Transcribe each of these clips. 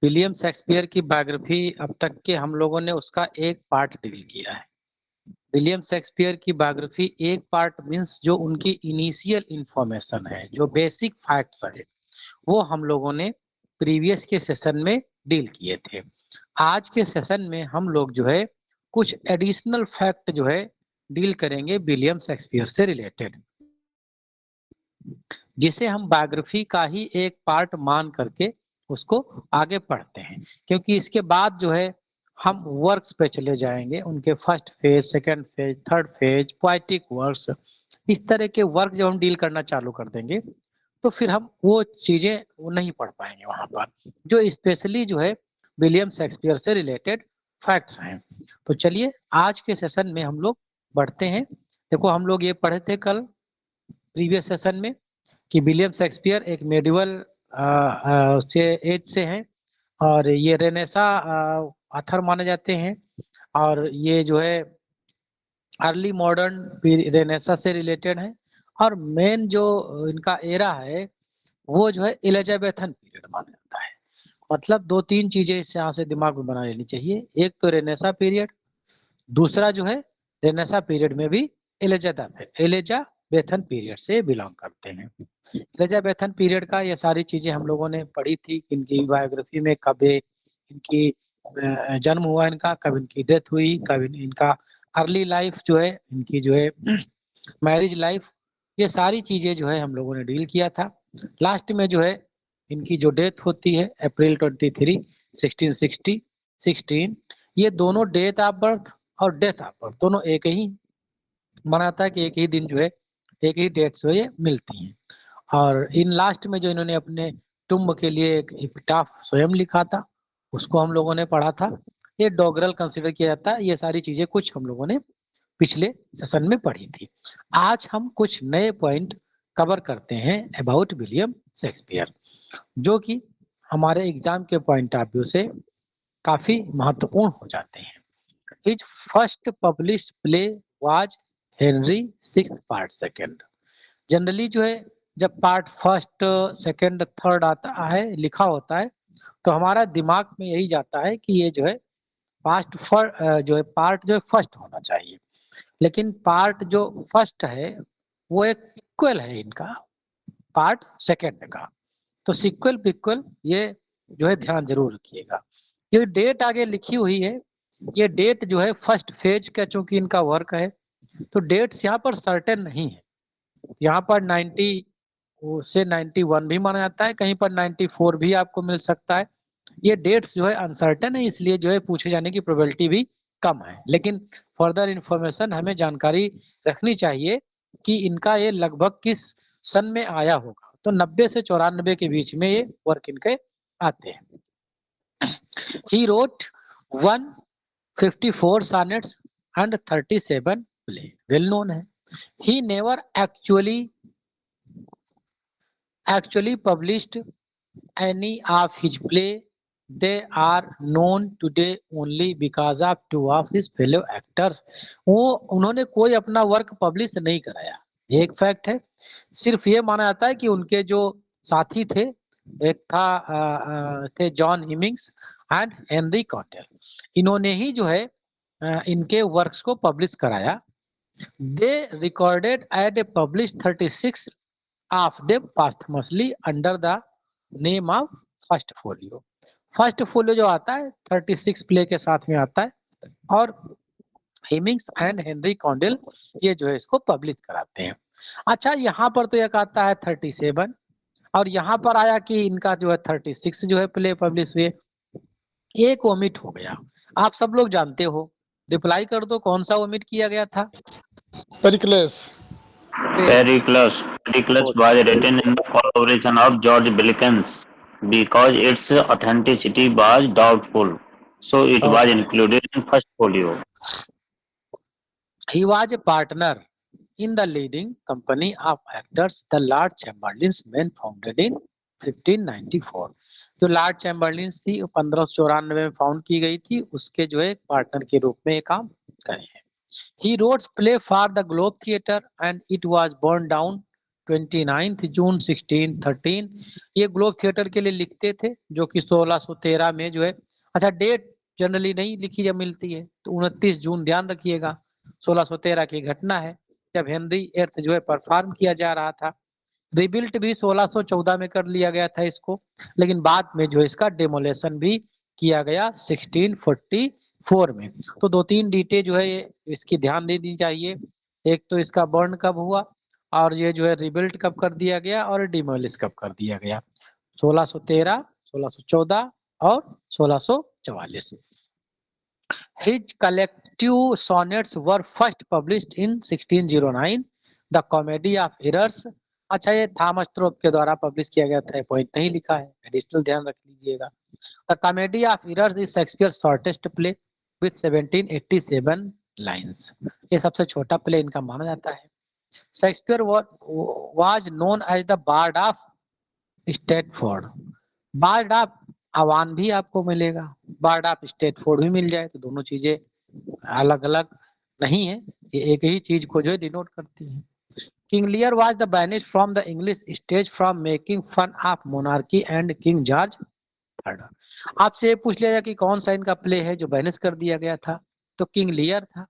William Shakespeare की biography अब तक के हम लोगों ने उसका एक पार्ट डील किया है। विलियम शेक्सपियर की बायोग्राफी एक पार्ट मीन्स जो उनकी इनिशियल इंफॉर्मेशन है, जो बेसिक फैक्ट्स है, वो हम लोगों ने प्रीवियस के सेशन में डील किए थे। आज के सेशन में हम लोग जो है कुछ एडिशनल फैक्ट जो है डील करेंगे विलियम शेक्सपियर से रिलेटेड, जिसे हम बायोग्राफी का ही एक पार्ट मान करके उसको आगे पढ़ते हैं, क्योंकि इसके बाद जो है हम वर्क्स पे चले जाएंगे, उनके first phase, second phase, third phase, poetic works, इस तरह के वर्क जब हम डील करना चालू कर देंगे तो फिर हम वो चीजें वो नहीं पढ़ पाएंगे वहां पर, जो स्पेशली जो है विलियम शेक्सपियर से रिलेटेड फैक्ट्स हैं। तो चलिए आज के सेशन में हम लोग बढ़ते हैं। देखो हम लोग ये पढ़े थे कल प्रीवियस सेशन में कि विलियम शेक्सपियर एक मेडिवल से एज से हैं और ये रेनेसा ऑथर माने जाते हैं, और ये जो है अर्ली मॉडर्न रेनेसा से रिलेटेड है, और मेन जो इनका एरा है वो जो है एलिजाबेथन पीरियड माना जाता है। मतलब दो तीन चीजें इस यहाँ से दिमाग में बना लेनी चाहिए, एक तो रेनेसा पीरियड, दूसरा जो है रेनेसा पीरियड में भी एलिजाबेथन पीरियड से बिलोंग करते हैं। एलिजाबेथन पीरियड का ये सारी चीजें हम लोगों ने पढ़ी थी, इनकी बायोग्राफी में कब इनकी जन्म हुआ, इनका कब इनकी डेथ हुई, कब इनका अर्ली लाइफ जो है, इनकी जो है मैरिज लाइफ, ये सारी चीजें जो है हम लोगों ने डील किया था। लास्ट में जो है इनकी जो डेथ होती है अप्रैल 23 1616, ये दोनों डेथ ऑफ बर्थ और डेथ ऑफ बर्थ दोनों एक ही मनाता है कि एक ही दिन जो है एक ही डेट से ये मिलती हैं। और इन लास्ट में जो इन्होंने अपने टुम्ब के लिए एक एपिटाफ स्वयं लिखा था, उसको हम लोगों ने पढ़ा था। ये डॉगरल कंसिडर किया जाता है। ये सारी चीजें कुछ हम लोगों ने पिछले सेशन में पढ़ी थी। आज हम कुछ नए पॉइंट कवर करते हैं अबाउट विलियम शेक्सपियर, जो कि हमारे एग्जाम के पॉइंट ऑफ व्यू से काफी महत्वपूर्ण हो जाते हैं। His first published play was Henry six part second. Generally जो है जब पार्ट फर्स्ट, सेकेंड, थर्ड आता है लिखा होता है तो हमारा दिमाग में यही जाता है कि ये जो है पास्ट जो है पार्ट जो है फर्स्ट होना चाहिए, लेकिन पार्ट जो फर्स्ट है वो एक इक्वल है इनका पार्ट सेकेंड का। तो सिक्वल पिक्वल ये जो है ध्यान जरूर रखिएगा। ये डेट आगे लिखी हुई है, ये डेट जो है फर्स्ट फेज का चूंकि इनका वर्क है तो डेट्स यहाँ पर सर्टेन नहीं है। यहाँ पर 90 से 91 भी माना जाता है, कहीं पर 94 भी आपको मिल सकता है। ये डेट्स जो है अनसर्टेन है, इसलिए जो है पूछे जाने की प्रोबेबिलिटी भी कम है, लेकिन फर्दर इंफॉर्मेशन हमें जानकारी रखनी चाहिए कि इनका ये लगभग किस सन में आया होगा। तो 90 से 94 के बीच में ये वर्क इनके आते हैं। He wrote 154 sonnets and 37 play, well known है। He never actually published any of his play. They are known today only because of two of his fellow actors. वो उन्होंने कोई अपना वर्क पब्लिश नहीं कराया, एक फैक्ट है। सिर्फ ये माना जाता है कि उनके जो साथी थे, एक था थे John Heminges and Henry Condell, इन्होंने ही जो है इनके वर्क्स को पब्लिश कराया। They recorded and publish 36 of them posthumously under the name of first folio. First folio जो आता है 36 प्ले के साथ में आता है, और हेमिंग्स एंड हेनरी कॉन्डेल ये जो है इसको पब्लिश कराते हैं। अच्छा यहाँ पर तो एक आता है 37, और यहाँ पर आया कि इनका जो है 36 जो है प्ले पब्लिश हुए, एक ओमिट हो गया। आप सब लोग जानते हो, रिप्लाई कर दो कौन सा ओमिट किया गया था। Pericles. Pericles. Pericles was written in the collaboration of George Wilkins because its authenticity was doubtful, so it was included in first folio. He was a partner in the leading company of actors, the Lord Chamberlain's men, founded in 1594। जो Lord Chamberlain थी 1594 में found की गई थी, उसके जो है partner के रूप में काम करे हैं। He wrote play for the Globe Theatre and it was burned down 29 जून 1613। ये ग्लोब थिएटर के लिए लिखते थे, जो कि 1613 में जो है, अच्छा डेट जनरली नहीं लिखी जब मिलती है, तो 29 जून ध्यान रखिएगा 1613 की घटना है, जब हेनरी एर्थ जो है परफॉर्म किया जा रहा था। रिबिल्ट भी 1614 में कर लिया गया था इसको, लेकिन बाद में जो इसका डेमोलेशन भी किया गया 1644 में। तो 2-3 डिटेल जो है ये इसकी ध्यान देनी चाहिए। एक तो इसका बर्न कब हुआ, और ये जो है रिबिल्ट कब कर दिया गया, और डिमोलिश कब कर दिया गया, 1613, 1614 और 1644। His collective sonnets were first published in 1609. The Comedy of Errors, अच्छा ये थॉमस थ्रोप के द्वारा पब्लिश किया गया था, पॉइंट नहीं लिखा है, एडिशनल ध्यान रख लीजिएगा। The comedy of errors is Shakespeare shortest play with 1787 lines. ये सबसे छोटा प्ले इनका माना जाता है। Shakespeare was known as the bard of Stratford. Bard of Avon भी आपको मिलेगा, बार्ड ऑफ स्टेटफोर्ड भी मिल जाए, तो दोनों चीजें अलग अलग नहीं है, ये एक ही चीज को जो है डिनोट करती है। King Lear was the banish from the English stage from making fun of monarchy and King George third. आपसे ये पूछ लिया जाए कि कौन सा इनका प्ले है जो बैनिश कर दिया गया था, तो किंग लियर था।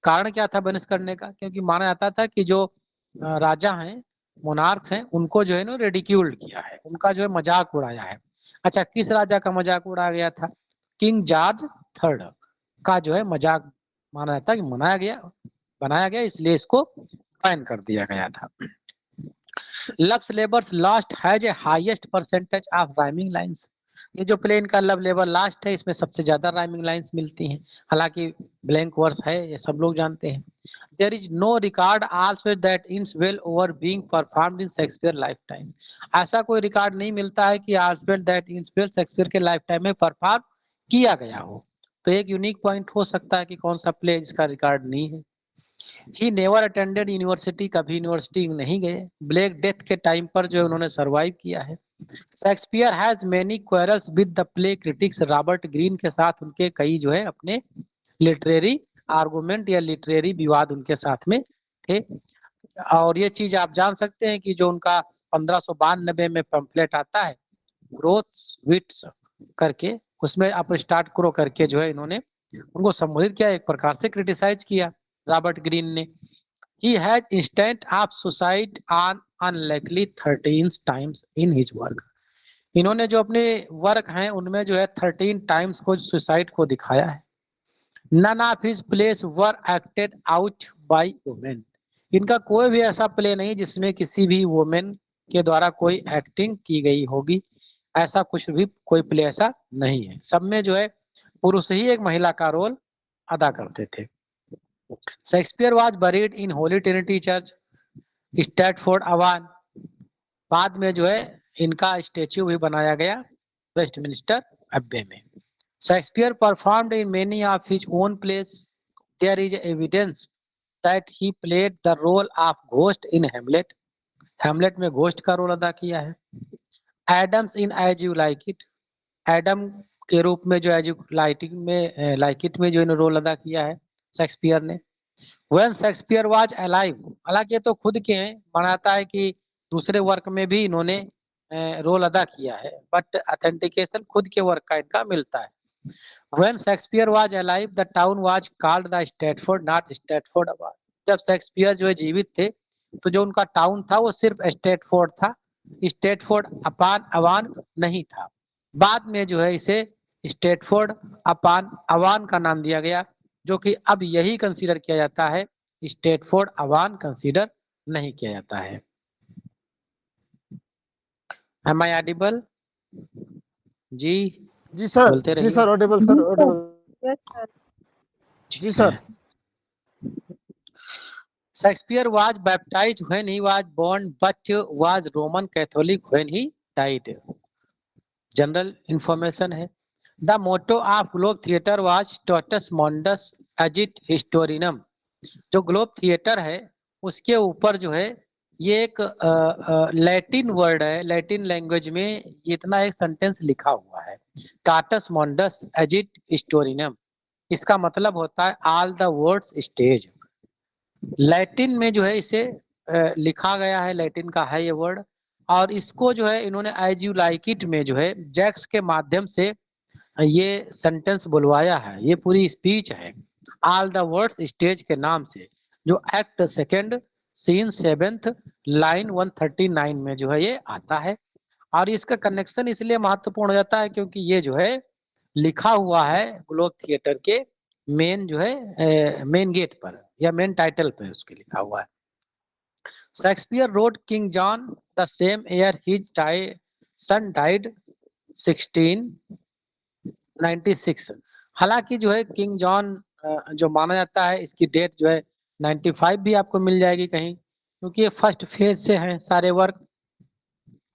कारण क्या था बैनिश करने का, क्योंकि माना जाता था कि जो राजा हैं, मोनार्क्स हैं, उनको जो है ना रेडिक्यूल्ड किया है, उनका जो है मजाक उड़ाया है। अच्छा, किस राजा का मजाक उड़ाया गया था, किंग जॉर्ज थर्ड का जो है मजाक माना जाता है कि बनाया गया, इसलिए इसको बैन कर दिया गया था। Love labours last has a highest percentage of rhyming lines. ये जो प्ले इनका लव लेबर लास्ट है, इसमें सबसे ज्यादा राइमिंग लाइंस मिलती हैं, हालांकि ब्लैंक वर्स है, ये सब लोग जानते हैं। There is no record also that ends well over being performed in Shakespeare life time. ऐसा कोई रिकॉर्ड नहीं मिलता है कि also that ends well Shakespeare के लाइफ टाइम में परफॉर्म किया गया हो। तो एक यूनिक पॉइंट हो सकता है कि कौन सा प्ले जिसका रिकॉर्ड नहीं है। ही नेवर अटेंडेड यूनिवर्सिटी, कभी यूनिवर्सिटी नहीं गए। ब्लैक डेथ के टाइम पर जो उन्होंने सरवाइव किया है। Shakespeare has many quarrels with the play critics. Robert Greene के साथ उनके कई जो है अपने लिटरेरी आर्गुमेंट या लिटरेरी विवाद उनके साथ में थे। और ये चीज आप जान सकते हैं कि जो उनका 1592 में पंपलेट आता है ग्रोथ विट्स करके, उसमें आप स्टार्ट करो करके जो है इन्होंने उनको संबोधित किया, एक प्रकार से क्रिटिसाइज किया रॉबर्ट ग्रीन ने। He has instant of suicide on unlikely 13 times in his work. इन्होंने जो अपने वर्क हैं उनमें जो है 13 टाइम्स को सुसाइड को दिखाया है। None of his plays were acted out by women. इनका कोई भी ऐसा प्ले नहीं जिसमें किसी भी वुमेन के द्वारा कोई एक्टिंग की गई होगी, ऐसा कुछ भी कोई प्ले ऐसा नहीं है। सब में जो है पुरुष ही एक महिला का रोल अदा करते थे। Shakespeare was buried in Holy Trinity Church Stratford Avon. बाद में जो है इनका स्टेच्यू भी बनाया गया वेस्टमिंस्टर अब्बे में। Shakespeare performed in many of his own plays. There is evidence that he played the role of ghost in Hamlet. Hamlet में घोस्ट का रोल अदा किया है। Adams in As you like It, Adam के रूप में जो एज यू लाइक इट में जो इन्होंने रोल अदा किया है शेक्सपियर ने। When शेक्सपियर was alive, हालांकि ये तो खुद के हैं, मानता है कि दूसरे वर्क में भी इन्होंने रोल अदा किया है, बट ऑथेंटिकेशन खुद के वर्क का इनका मिलता है। When Shakespeare was alive, the town was called the Stratford, not Stratford Upon। जब शेक्सपियर जो है जीवित थे, तो जो उनका टाउन था वो सिर्फ स्ट्रेटफोर्ड था, स्ट्रेटफोर्ड अपॉन अवान नहीं था। बाद में जो है इसे स्ट्रेटफोर्ड अपॉन अवान का नाम दिया गया, जो कि अब यही कंसीडर किया जाता है, स्ट्रेटफोर्ड अवान कंसीडर नहीं किया जाता है। Am I audible? जी जी सर, बोलते जी रहिए। सर, ऑडिबल सर, ऑडिबल जी sir. Shakespeare was baptized when he was born, but was Roman Catholic when he died. General information है। The motto of Globe Theatre was totus mundus agit histrionem. जो Globe theatre है उसके ऊपर जो है ये एक लैटिन वर्ड है, लैटिन लैंग्वेज में इतना एक सेंटेंस लिखा हुआ है, टाटस मॉन्डस एजिट हिस्टोरिनम। इसका मतलब होता है all the words stage. Latin में जो है इसे लिखा गया है, लैटिन का है ये वर्ड, और इसको जो है इन्होंने एज यू लाइक इट में जो है जैक्स के माध्यम से ये सेंटेंस बुलवाया है। ये पूरी स्पीच है, ऑल द वर्ड्स स्टेज के नाम से, जो act second scene 7th line 139 में जो है ये आता है। और इसका कनेक्शन इसलिए महत्वपूर्ण हो जाता है क्योंकि ये जो है लिखा हुआ है ग्लोब थिएटर के मेन जो है मेन गेट पर या मेन टाइटल पे उसके लिखा हुआ है। Shakespeare wrote King John the same year his son died 1696। हालांकि जो है किंग जॉन जो माना जाता है इसकी डेट जो है 95 भी आपको मिल जाएगी कहीं, क्योंकि ये फर्स्ट फेज से हैं सारे वर्क,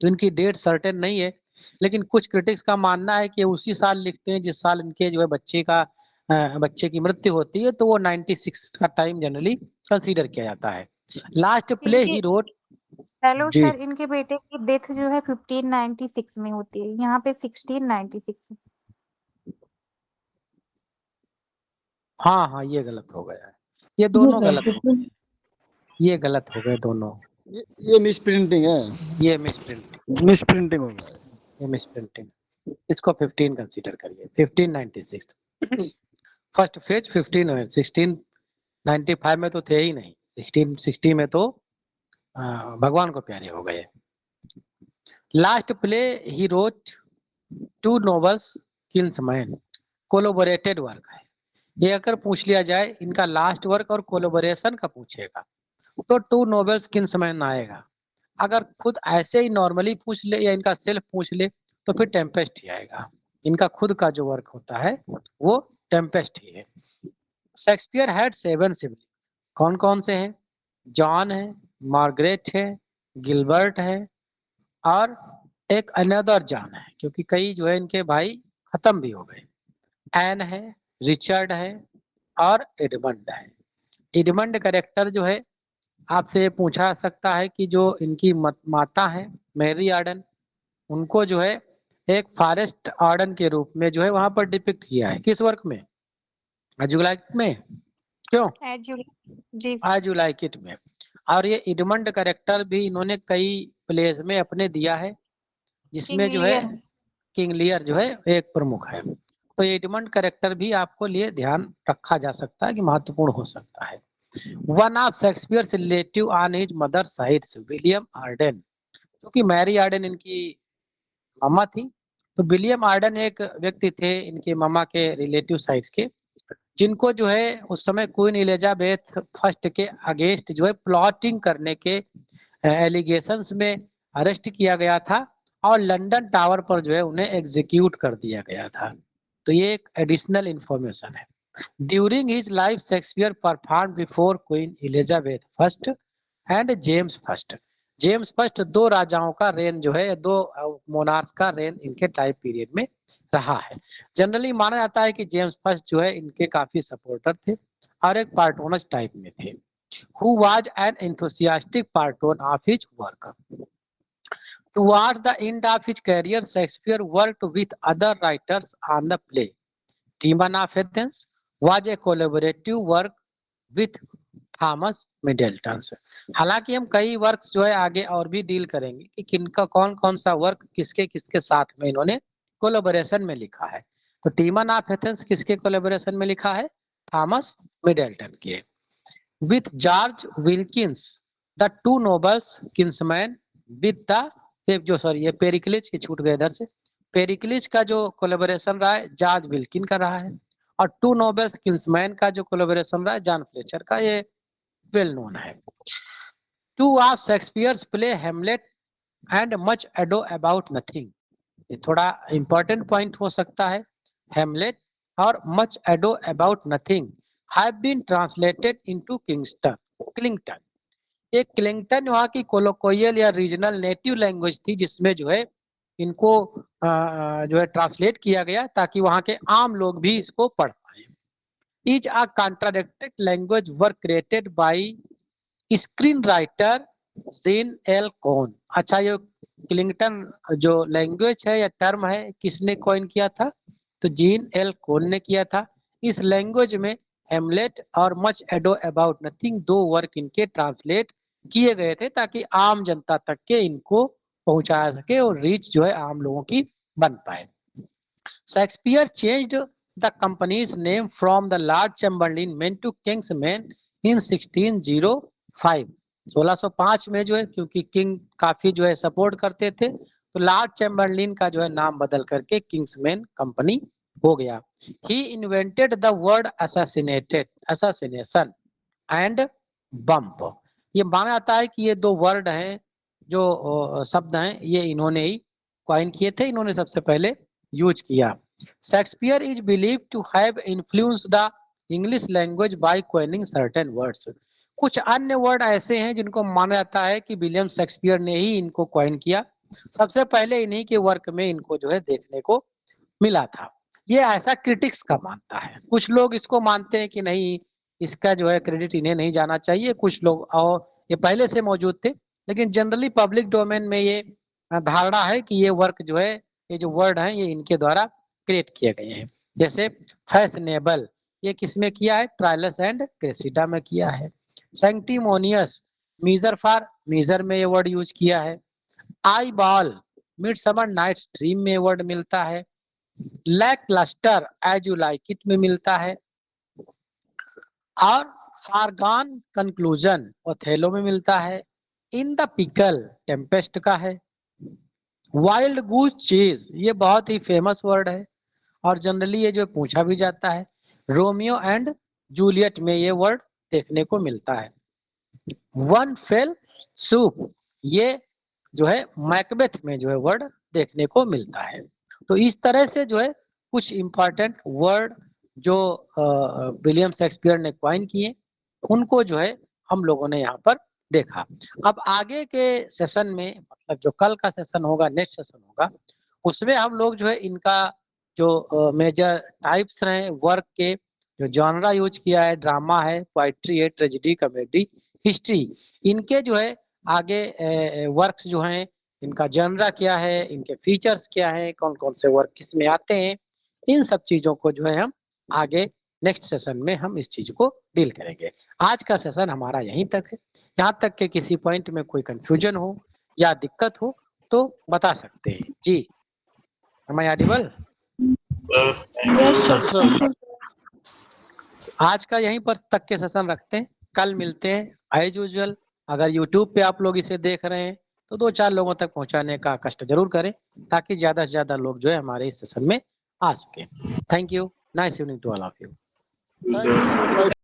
तो इनकी डेट सर्टेन नहीं है। लेकिन कुछ क्रिटिक्स का मानना है कि उसी साल लिखते हैं जिस साल इनके जो है बच्चे की मृत्यु होती है, तो वो 96 का टाइम जनरली कंसीडर किया जाता है। लास्ट प्ले इनके ही रोट। हेलो जी सर, इनके बेटे की डेथ जो है 1596 में होती है, यहाँ पे 1696। हाँ हाँ, ये गलत हो गया है, ये दोनों गलत हो गए, ये गलत हो गए दोनों, ये मिस प्रिंटिंग है, ये मिसप्रिंटिंग, मिस प्रिंटिंग हो गया है। ये मिसप्रिंटिंग। इसको 15 कंसीडर करिए, 1596 फर्स्ट फेज 15 है, 1695 में तो थे ही नहीं, 1660 में तो भगवान को प्यारे हो गए। Last play he wrote 2 novels Kingsman, collaborated work है। ये अगर पूछ लिया जाए इनका लास्ट वर्क और कोलैबोरेशन का पूछेगा तो 2 नॉवेल्स किंग्समैन आएगा। अगर खुद ऐसे ही नॉर्मली पूछ ले या इनका सेल्फ पूछ ले तो फिर टेम्पेस्ट ही आएगा। इनका खुद का जो वर्क होता है वो टेम्पेस्ट ही है। शेक्सपियर हैड 7 सिबलिंग्स, कौन कौन से हैं? जॉन है, मार्गरेट है, गिलबर्ट है, और एक अनदर जॉन है, क्योंकि कई जो है इनके भाई खत्म भी हो गए। एन है, रिचर्ड है, और एडमंड है। एडमंड कैरेक्टर जो है आपसे पूछा सकता है कि जो इनकी माता है मैरी आर्डन, उनको जो है एक फॉरेस्ट आर्डन के रूप में जो है वहां पर डिपिक्ट किया है। किस वर्क में? एज यू लाइक में, क्यों? जी एज यू लाइक इट में। और ये एडमंड कैरेक्टर भी इन्होंने कई प्लेस में अपने दिया है, जिसमें जो है किंग लियर जो है एक प्रमुख है। तो ये एडमंड कैरेक्टर भी आपको लिए ध्यान रखा जा सकता है कि महत्वपूर्ण हो सकता है। One of Shakespeare relative on his mother sides William Arden, क्योंकि मैरी आर्डन इनकी मामा थी, तो विलियम आर्डन एक व्यक्ति थे इनके मामा के रिलेटिव साइड्स के, जिनको जो है उस समय क्वीन एलिजाबेथ फर्स्ट के अगेंस्ट जो है प्लॉटिंग करने के एलिगेशंस में अरेस्ट किया गया था और लंदन टावर पर जो है उन्हें एग्जीक्यूट कर दिया गया था। तो ये एक एडिशनल इंफॉर्मेशन है। During his life Shakespeare perform before queen Elizabeth first and James first. James first 2 राजाओं का रेन जो है, 2 मोनार्क्स का रेन इनके टाइम पीरियड में रहा है। जनरली माना जाता है कि जेम्स फर्स्ट जो है इनके काफी सपोर्टर थे और एक पार्टोनस टाइप में थे, who was an enthusiastic patron of his work. Towards the end of his career, Shakespeare worked with other writers on the play. Timon of Athens was a collaborative work with Thomas Middleton. हालांकि हम कई works जो है आगे और भी deal करेंगे कि किनका कौन कौन सा वर्क किसके किसके साथ में इन्होंने कोलैबोरेशन में लिखा है। तो टीमन ऑफ एथेंस किसके कोलैबोरेशन में लिखा है? थॉमस मिडल्टन के। With George Wilkins the 2 nobles Kingsman with the ये पेरिक्लिस की छूट गए इधर से। पेरिक्लिस का जो कोलैबोरेशन रहा है जॉर्ज विल्किन का रहा है, और 2 नोबल्स किंग्समैन का जो कोलैबोरेशन रहा है जॉन फ्लेचर का, ये वेल नोन है। 2 of Shakespeare's play Hamlet and Much Ado About Nothing, ये थोड़ा इंपॉर्टेंट पॉइंट हो सकता है। हेमलेट और Much Ado About Nothing have been translated into Klingon. ये क्लिंगटन वहाँ की कोलोकोयल या रीजनल नेटिव लैंग्वेज थी, जिसमें जो है इनको जो है ट्रांसलेट किया गया ताकि वहाँ के आम लोग भी इसको पढ़ पाए। Is a contradicted language work created by screen writer Jean L Con. अच्छा, ये क्लिंगटन जो लैंग्वेज है या टर्म है किसने कॉइन किया था? तो जीन एल कॉन ने किया था। इस लैंग्वेज में हेमलेट और Much Ado About nothing 2 work इनके ट्रांसलेट किए गए थे ताकि आम जनता तक के इनको पहुंचाया सके और रीच जो है आम लोगों की बन पाए। Shakespeare changed the company's name from the Lord Chamberlain's men to King's Men in 1605। 1605 में जो है, क्योंकि किंग काफी जो है सपोर्ट करते थे, तो लॉर्ड चैम्बरलिन का जो है नाम बदल करके किंग्समैन कंपनी हो गया। He invented the word assassination and bump. ये माना जाता है कि ये दो वर्ड हैं, जो शब्द हैं, ये इन्होंने ही कॉइन किए थे, इन्होंने सबसे पहले यूज किया। Shakespeare is believed to have influenced the English language by coining certain words. कुछ अन्य वर्ड ऐसे हैं जिनको माना जाता है कि विलियम शेक्सपियर ने ही इनको कॉइन किया। सबसे पहले इन्हीं के वर्क में इनको जो है देखने को मिला था। ये ऐसा क्रिटिक्स का मानता है। कुछ लोग इसको मानते हैं कि नहीं, इसका जो है क्रेडिट इन्हें नहीं जाना चाहिए। कुछ लोग, और ये पहले से मौजूद थे, लेकिन जनरली पब्लिक डोमेन में ये धारणा है कि ये वर्क जो है, ये जो वर्ड हैं, ये इनके द्वारा क्रिएट किए गए हैं। जैसे फैशनेबल, ये किसमें किया है? ट्रायलस एंड क्रेसिडा में किया है। सैंक्टिमोनियस, मीजर फॉर मीजर में ये वर्ड यूज किया है। Eyeball, Midsummer Night's Dream में वर्ड मिलता है। Lacklustre, as you like it में मिलता है। और फारगॉन कंक्लूजन ओथेलो में मिलता है। इन द पिकल टेम्पेस्ट का है। वाइल्ड गूस चीज, ये बहुत ही फेमस वर्ड है और जनरली ये जो पूछा भी जाता है। रोमियो एंड जूलियट में ये वर्ड देखने को मिलता है। वन फेल सूप, ये जो है मैकबेथ में जो है वर्ड देखने को मिलता है। तो इस तरह से जो है कुछ इंपॉर्टेंट वर्ड जो विलियम शेक्सपियर ने कॉइन किए, उनको जो है हम लोगों ने यहाँ पर देखा। अब आगे के सेशन में, मतलब जो कल का सेशन होगा, नेक्स्ट सेशन होगा, उसमें हम लोग जो है इनका जो मेजर टाइप्स हैं वर्क के, जो जॉनरा यूज किया है, ड्रामा है, पोइट्री है, ट्रेजेडी, कॉमेडी, हिस्ट्री, इनके जो है आगे वर्क्स जो हैं, इनका जॉनरा क्या है, इनके फीचर्स क्या है, कौन कौन से वर्क किसमें आते हैं, इन सब चीजों को जो है हम आगे नेक्स्ट सेशन में हम इस चीज को डील करेंगे। आज का सेशन हमारा यहीं तक है। यहाँ तक के किसी पॉइंट में कोई कंफ्यूजन हो या दिक्कत हो तो बता सकते हैं। जी, am I audible? आज का यहीं पर तक के सेशन रखते हैं। कल मिलते हैं एज यूजुअल। अगर यूट्यूब पे आप लोग इसे देख रहे हैं तो 2-4 लोगों तक पहुंचाने का कष्ट जरूर करें, ताकि ज्यादा से ज्यादा लोग जो है हमारे इस सेशन में आ सके। Thank you, nice evening to all of you. Thank you.